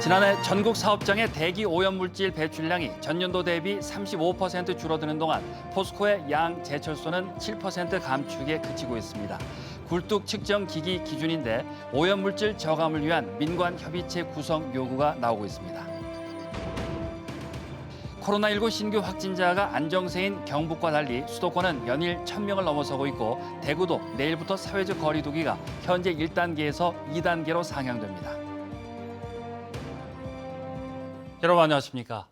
지난해 전국 사업장의 대기 오염물질 배출량이 전년도 대비 35% 줄어드는 동안 포스코의 양 제철소는 7% 감축에 그치고 있습니다. 굴뚝 측정 기기 기준인데 오염물질 저감을 위한 민관 협의체 구성 요구가 나오고 있습니다. 코로나19 신규 확진자가 안정세인 경북과 달리 수도권은 연일 1,000명을 넘어서고 있고 대구도 내일부터 사회적 거리 두기가 현재 1단계에서 2단계로 상향됩니다. 여러분 안녕하십니까?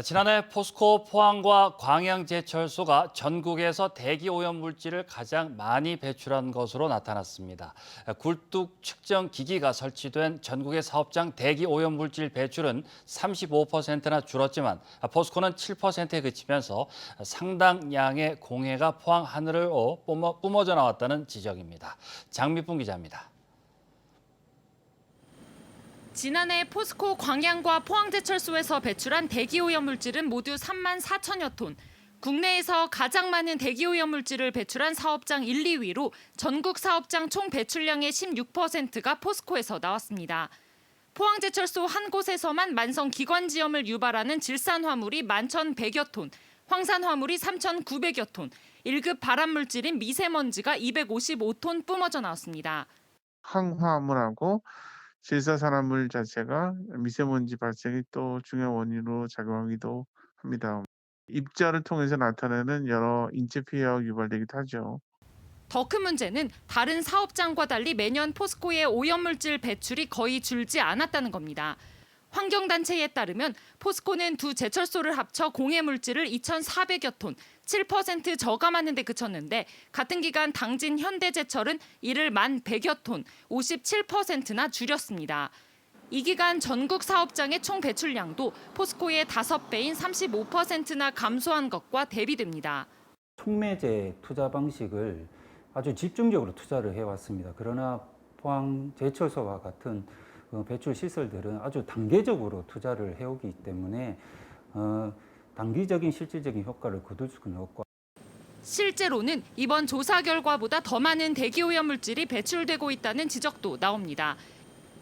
지난해 포스코 포항과 광양제철소가 전국에서 대기 오염 물질을 가장 많이 배출한 것으로 나타났습니다. 굴뚝 측정 기기가 설치된 전국의 사업장 대기 오염 물질 배출은 35%나 줄었지만 포스코는 7%에 그치면서 상당량의 공해가 포항 하늘로 뿜어져 나왔다는 지적입니다. 장미뿐 기자입니다. 지난해 포스코 광양과 포항제철소에서 배출한 대기오염 물질은 모두 3만 4천여 톤. 국내에서 가장 많은 대기오염 물질을 배출한 사업장 1, 2위로 전국 사업장 총 배출량의 16%가 포스코에서 나왔습니다. 포항제철소 한 곳에서만 만성 기관지염을 유발하는 질산 화물이 11,100여 톤, 황산 화물이 3,900여 톤, 1급 발암물질인 미세먼지가 255톤 뿜어져 나왔습니다. 항화물하고 질사산화물 자체가 미세먼지 발생이 또 중요한 원인으로 작용하기도 합니다. 입자를 통해서 나타나는 여러 인체 피해가 유발되기도 하죠. 더 큰 문제는 다른 사업장과 달리 매년 포스코의 오염물질 배출이 거의 줄지 않았다는 겁니다. 환경단체에 따르면 포스코는 두 제철소를 합쳐 공해물질을 2,400여 톤, 7% 저감하는 데 그쳤는데 같은 기간 당진 현대제철은 이를 1,100여 톤, 57%나 줄였습니다. 이 기간 전국 사업장의 총 배출량도 포스코의 5배인 35%나 감소한 것과 대비됩니다. 촉매제 투자 방식을 아주 집중적으로 투자를 해왔습니다. 그러나 포항 제철소와 같은 배출 시설들은 아주 단계적으로 투자를 해오기 때문에 단기적인 실질적인 효과를 거둘 수는 없고. 실제로는 이번 조사 결과보다 더 많은 대기오염 물질이 배출되고 있다는 지적도 나옵니다.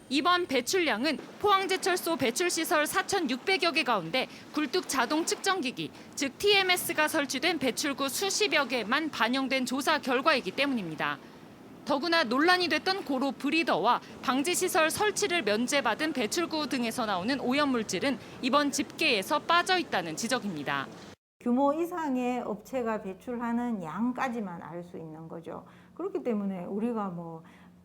이번 배출량은 포항제철소 배출시설 4,600여 개 가운데 굴뚝 자동 측정기기, 즉 TMS가 설치된 배출구 수십여 개만 반영된 조사 결과이기 때문입니다. 더구나 논란이 됐던 고로 브리더와 방지시설 설치를 면제받은 배출구 등에서 나오는 오염물질은 이번 집계에서 빠져 있다는 지적입니다. 규모 이상의 업체가 배출하는 양까지만 알 수 있는 거죠. 그렇기 때문에 우리가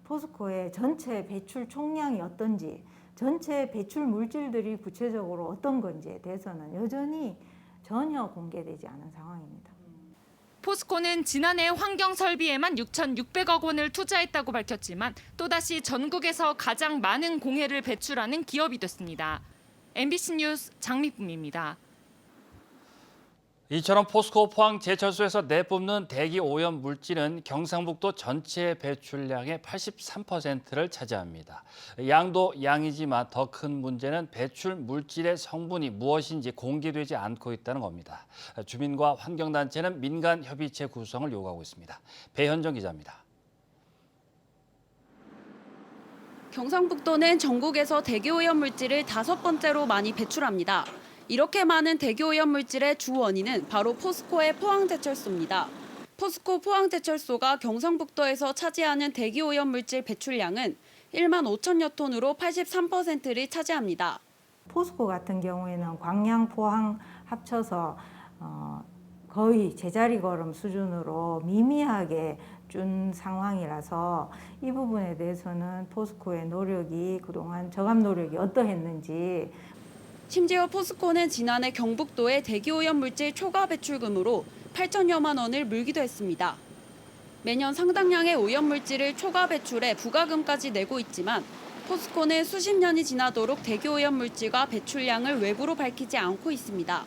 포스코의 전체 배출 총량이 어떤지, 전체 배출 물질들이 구체적으로 어떤 건지에 대해서는 여전히 전혀 공개되지 않은 상황입니다. 포스코는 지난해 환경 설비에만 6,600억 원을 투자했다고 밝혔지만 또다시 전국에서 가장 많은 공해를 배출하는 기업이 됐습니다. MBC 뉴스 장미쁨입니다. 이처럼 포스코 포항 제철소에서 내뿜는 대기 오염 물질은 경상북도 전체 배출량의 83%를 차지합니다. 양도 양이지만 더 큰 문제는 배출 물질의 성분이 무엇인지 공개되지 않고 있다는 겁니다. 주민과 환경단체는 민간 협의체 구성을 요구하고 있습니다. 배현정 기자입니다. 경상북도는 전국에서 대기오염 물질을 5번째로 많이 배출합니다. 이렇게 많은 대기오염 물질의 주 원인은 바로 포스코의 포항제철소입니다. 포스코 포항제철소가 경상북도에서 차지하는 대기오염 물질 배출량은 1만 5천여 톤으로 83%를 차지합니다. 포스코 같은 경우에는 광양, 포항 합쳐서 거의 제자리 걸음 수준으로 미미하게 준 상황이라서 이 부분에 대해서는 포스코의 노력이 그동안 저감 노력이 어떠했는지. 심지어 포스코는 지난해 경북도의 대기오염 물질 초과 배출금으로 8천여만 원을 물기도 했습니다. 매년 상당량의 오염 물질을 초과 배출해 부가금까지 내고 있지만 포스코는 수십 년이 지나도록 대기오염 물질과 배출량을 외부로 밝히지 않고 있습니다.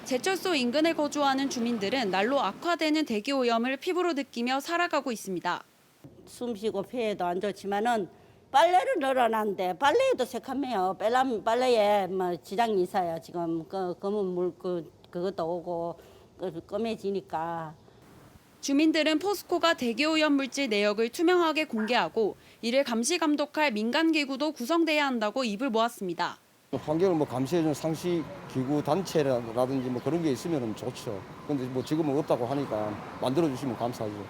제철소 인근에 거주하는 주민들은 날로 악화되는 대기오염을 피부로 느끼며 살아가고 있습니다. 숨쉬고 폐에도 안 좋지만은 빨래를 널어놨는데 빨래에도 새카매요. 빨래에 지장이 있어요. 지금 검은 물 그것도 오고 검해지니까. 주민들은 포스코가 대기오염 물질 내역을 투명하게 공개하고 이를 감시 감독할 민간 기구도 구성돼야 한다고 입을 모았습니다. 환경을 감시해주는 상시 기구 단체라든지 그런 게 있으면 좋죠. 근데 지금은 없다고 하니까 만들어 주시면 감사하죠.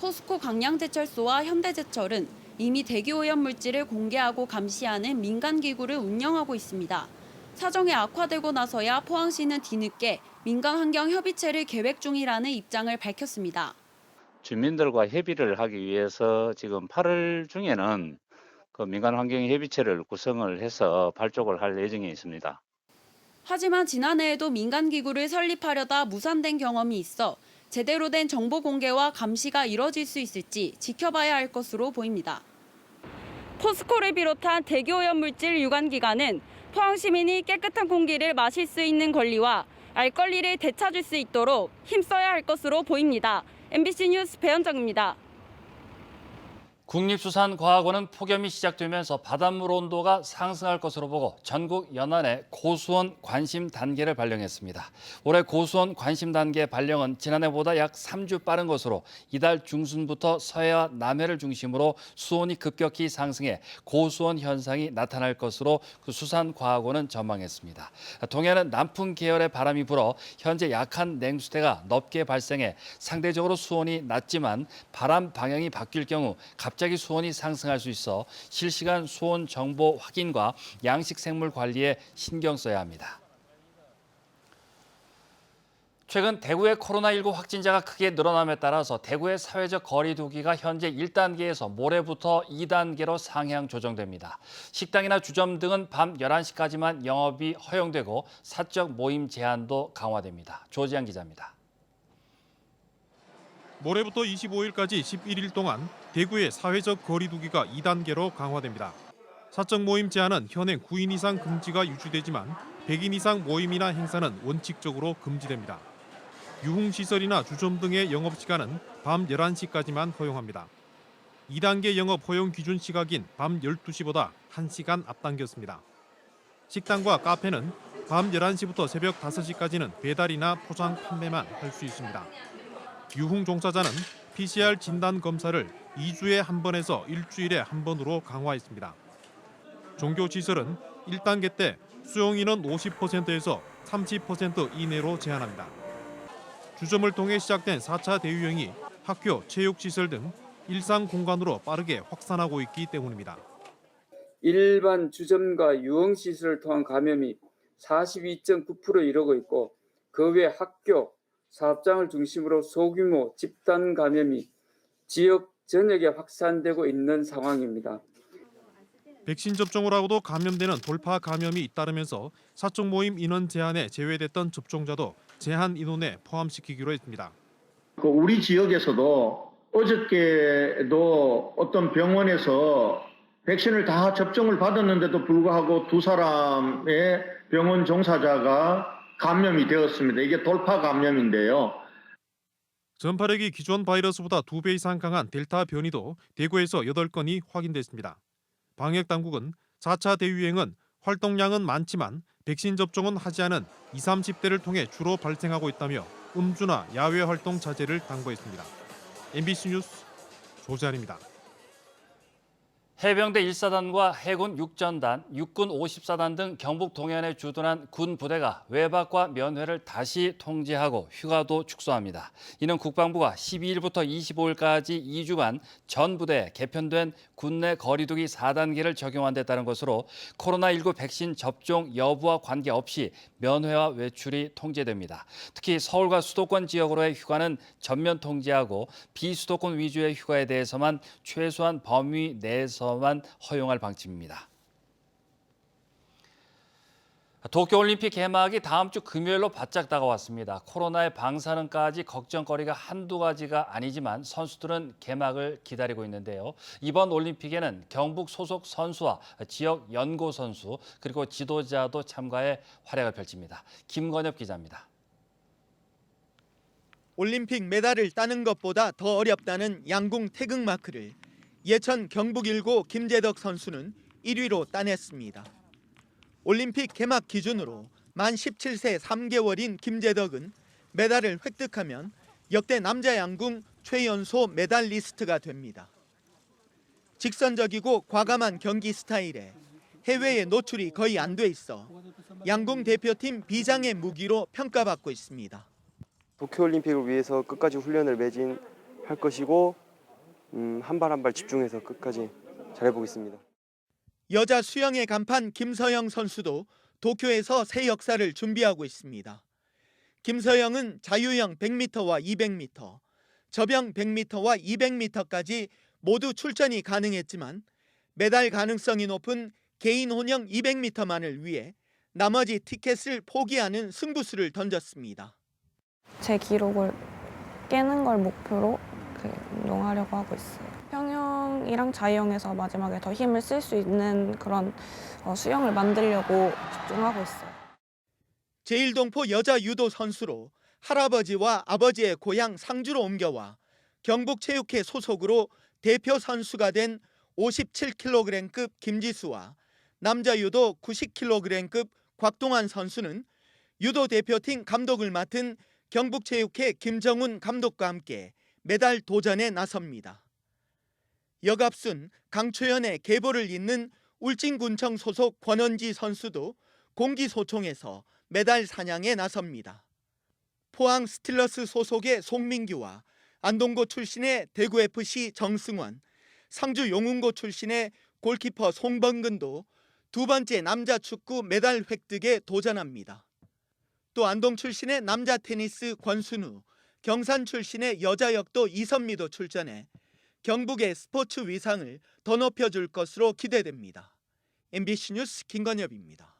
포스코 강양제철소와 현대제철은 이미 대기오염 물질을 공개하고 감시하는 민간 기구를 운영하고 있습니다. 사정이 악화되고 나서야 포항시는 뒤늦게 민간환경협의체를 계획 중이라는 입장을 밝혔습니다. 주민들과 협의를 하기 위해서 지금 8월 중에는 그 민간환경협의체를 구성을 해서 발족을 할 예정에 있습니다. 하지만 지난해에도 민간기구를 설립하려다 무산된 경험이 있어 제대로 된 정보 공개와 감시가 이뤄질 수 있을지 지켜봐야 할 것으로 보입니다. 포스코를 비롯한 대기오염 물질 유관기관은 포항 시민이 깨끗한 공기를 마실 수 있는 권리와 알 권리를 되찾을 수 있도록 힘써야 할 것으로 보입니다. MBC 뉴스 배현정입니다. 국립수산과학원은 폭염이 시작되면서 바닷물 온도가 상승할 것으로 보고 전국 연안에 고수온 관심 단계를 발령했습니다. 올해 고수온 관심 단계 발령은 지난해보다 약 3주 빠른 것으로 이달 중순부터 서해와 남해를 중심으로 수온이 급격히 상승해 고수온 현상이 나타날 것으로 수산과학원은 전망했습니다. 동해는 남풍 계열의 바람이 불어 현재 약한 냉수대가 넓게 발생해 상대적으로 수온이 낮지만 바람 방향이 바뀔 경우 갑자기 수온이 상승할 수 있어 실시간 수온 정보 확인과 양식 생물 관리에 신경 써야 합니다. 최근 대구의 코로나19 확진자가 크게 늘어남에 따라서 대구의 사회적 거리 두기가 현재 1단계에서 모레부터 2단계로 상향 조정됩니다. 식당이나 주점 등은 밤 11시까지만 영업이 허용되고 사적 모임 제한도 강화됩니다. 조지한 기자입니다. 모레부터 25일까지 11일 동안 대구의 사회적 거리 두기가 2단계로 강화됩니다. 사적 모임 제한은 현행 9인 이상 금지가 유지되지만 100인 이상 모임이나 행사는 원칙적으로 금지됩니다. 유흥시설이나 주점 등의 영업시간은 밤 11시까지만 허용합니다. 2단계 영업 허용 기준 시각인 밤 12시보다 1시간 앞당겼습니다. 식당과 카페는 밤 11시부터 새벽 5시까지는 배달이나 포장 판매만 할 수 있습니다. 유흥 종사자는 PCR 진단 검사를 2주에 한 번에서 일주일에 한 번으로 강화했습니다. 종교시설은 1단계 때 수용인원 50%에서 30% 이내로 제한합니다. 주점을 통해 시작된 4차 대유행이 학교, 체육시설 등 일상 공간으로 빠르게 확산하고 있기 때문입니다. 일반 주점과 유흥시설을 통한 감염이 42.9% 이르고 있고 그 외 학교, 사업장을 중심으로 소규모 집단 감염이 지역 전역에 확산되고 있는 상황입니다. 백신 접종을 하고도 감염되는 돌파 감염이 잇따르면서 사적 모임 인원 제한에 제외됐던 접종자도 제한 인원에 포함시키기로 했습니다. 우리 지역에서도 어저께도 어떤 병원에서 백신을 다 접종을 받았는데도 불구하고 2사람의 병원 종사자가 감염이 되었습니다. 이게 돌파 감염인데요. 전파력이 기존 바이러스보다 2배 이상 강한 델타 변이도 대구에서 8건이 확인됐습니다. 방역당국은 4차 대유행은 활동량은 많지만 백신 접종은 하지 않은 20, 30대를 통해 주로 발생하고 있다며 음주나 야외 활동 자제를 당부했습니다. MBC 뉴스 조재환입니다. 해병대 1사단과 해군 6전단, 육군 54단 등 경북 동해안에 주둔한 군 부대가 외박과 면회를 다시 통제하고 휴가도 축소합니다. 이는 국방부가 12일부터 25일까지 2주간 전 부대에 개편된 군내 거리두기 4단계를 적용한 데 따른 것으로 코로나19 백신 접종 여부와 관계없이 면회와 외출이 통제됩니다. 특히 서울과 수도권 지역으로의 휴가는 전면 통제하고 비수도권 위주의 휴가에 대해서만 최소한 범위 내에서만 허용할 방침입니다. 도쿄올림픽 개막이 다음 주 금요일로 바짝 다가왔습니다. 코로나의 방사능까지 걱정거리가 한두 가지가 아니지만 선수들은 개막을 기다리고 있는데요. 이번 올림픽에는 경북 소속 선수와 지역 연고 선수 그리고 지도자도 참가해 활약을 펼칩니다. 김건엽 기자입니다. 올림픽 메달을 따는 것보다 더 어렵다는 양궁 태극마크를 예천 경북 1고 김재덕 선수는 1위로 따냈습니다. 올림픽 개막 기준으로 만 17세 3개월인 김재덕은 메달을 획득하면 역대 남자 양궁 최연소 메달리스트가 됩니다. 직선적이고 과감한 경기 스타일에 해외에 노출이 거의 안 돼 있어 양궁 대표팀 비장의 무기로 평가받고 있습니다. 도쿄올림픽을 위해서 끝까지 훈련을 매진할 것이고 한 발 한 발 집중해서 끝까지 잘해보겠습니다. 여자 수영의 간판 김서영 선수도 도쿄에서 새 역사를 준비하고 있습니다. 김서영은 자유형 100m와 200m, 접영 100m와 200m까지 모두 출전이 가능했지만 메달 가능성이 높은 개인 혼영 200m만을 위해 나머지 티켓을 포기하는 승부수를 던졌습니다. 제 기록을 깨는 걸 목표로 운동하려고 하고 있어요. 평형이랑 자유형에서 마지막에 더 힘을 쓸 수 있는 그런 수영을 만들려고 집중하고 있어요. 제1동포 여자 유도 선수로 할아버지와 아버지의 고향 상주로 옮겨와 경북체육회 소속으로 대표 선수가 된 57kg급 김지수와 남자 유도 90kg급 곽동환 선수는 유도 대표팀 감독을 맡은 경북체육회 김정훈 감독과 함께 메달 도전에 나섭니다. 역압순 강초연의 계보를 잇는 울진군청 소속 권원지 선수도 공기소총에서 메달 사냥에 나섭니다. 포항 스틸러스 소속의 송민규와 안동고 출신의 대구FC 정승원, 상주 용운고 출신의 골키퍼 송범근도 두 번째 남자 축구 메달 획득에 도전합니다. 또 안동 출신의 남자 테니스 권순우, 경산 출신의 여자 역도 이선미도 출전해 경북의 스포츠 위상을 더 높여줄 것으로 기대됩니다. MBC 뉴스 김건엽입니다.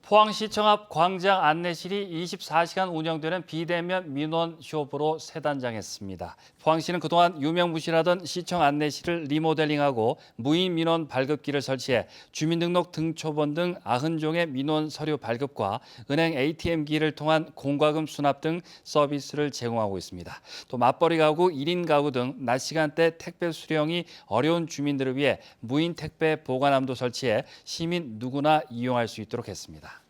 포항시청 앞 광장 안내실이 24시간 운영되는 비대면 민원숍으로 새 단장했습니다. 포항시는 그동안 유명무실하던 시청 안내실을 리모델링하고 무인 민원 발급기를 설치해 주민등록 등초본 등 90종의 민원 서류 발급과 은행 ATM기를 통한 공과금 수납 등 서비스를 제공하고 있습니다. 또 맞벌이 가구, 1인 가구 등 낮 시간대 택배 수령이 어려운 주민들을 위해 무인 택배 보관함도 설치해 시민 누구나 이용할 수 있도록 했습니다.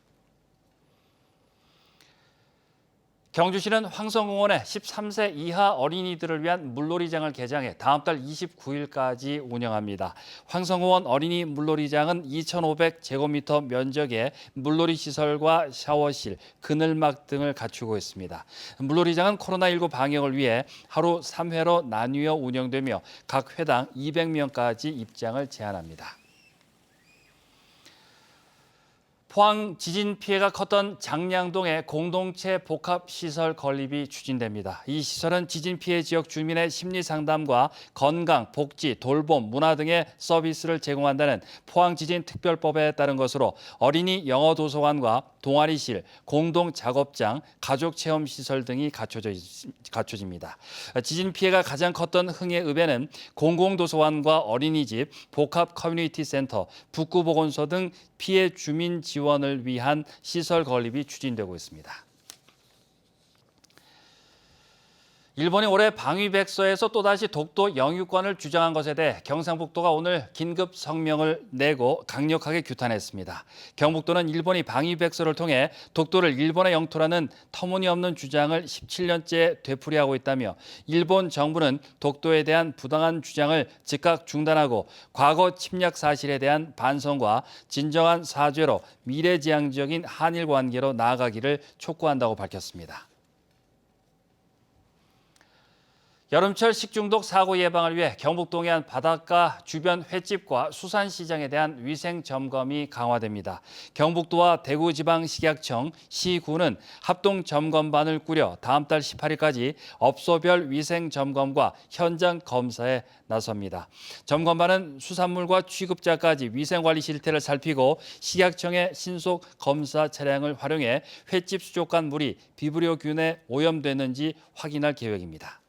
경주시는 황성공원에 13세 이하 어린이들을 위한 물놀이장을 개장해 다음 달 29일까지 운영합니다. 황성공원 어린이 물놀이장은 2,500제곱미터 면적의 물놀이 시설과 샤워실, 그늘막 등을 갖추고 있습니다. 물놀이장은 코로나19 방역을 위해 하루 3회로 나뉘어 운영되며 각 회당 200명까지 입장을 제한합니다. 포항 지진 피해가 컸던 장량동의 공동체 복합시설 건립이 추진됩니다. 이 시설은 지진 피해 지역 주민의 심리 상담과 건강, 복지, 돌봄, 문화 등의 서비스를 제공한다는 포항 지진 특별법에 따른 것으로 어린이 영어 도서관과 동아리실, 공동 작업장, 가족 체험 시설 등이 갖춰집니다. 지진 피해가 가장 컸던 흥해읍에는 공공도서관과 어린이집, 복합 커뮤니티 센터, 북구보건소 등 피해 주민 지원을 위한 시설 건립이 추진되고 있습니다. 일본이 올해 방위백서에서 또다시 독도 영유권을 주장한 것에 대해 경상북도가 오늘 긴급 성명을 내고 강력하게 규탄했습니다. 경북도는 일본이 방위백서를 통해 독도를 일본의 영토라는 터무니없는 주장을 17년째 되풀이하고 있다며 일본 정부는 독도에 대한 부당한 주장을 즉각 중단하고 과거 침략 사실에 대한 반성과 진정한 사죄로 미래지향적인 한일 관계로 나아가기를 촉구한다고 밝혔습니다. 여름철 식중독 사고 예방을 위해 경북 동해안 바닷가 주변 횟집과 수산시장에 대한 위생 점검이 강화됩니다. 경북도와 대구지방식약청, 시구는 합동 점검반을 꾸려 다음 달 18일까지 업소별 위생 점검과 현장 검사에 나섭니다. 점검반은 수산물과 취급자까지 위생관리 실태를 살피고 식약청의 신속 검사 차량을 활용해 횟집 수족관 물이 비브리오균에 오염됐는지 확인할 계획입니다.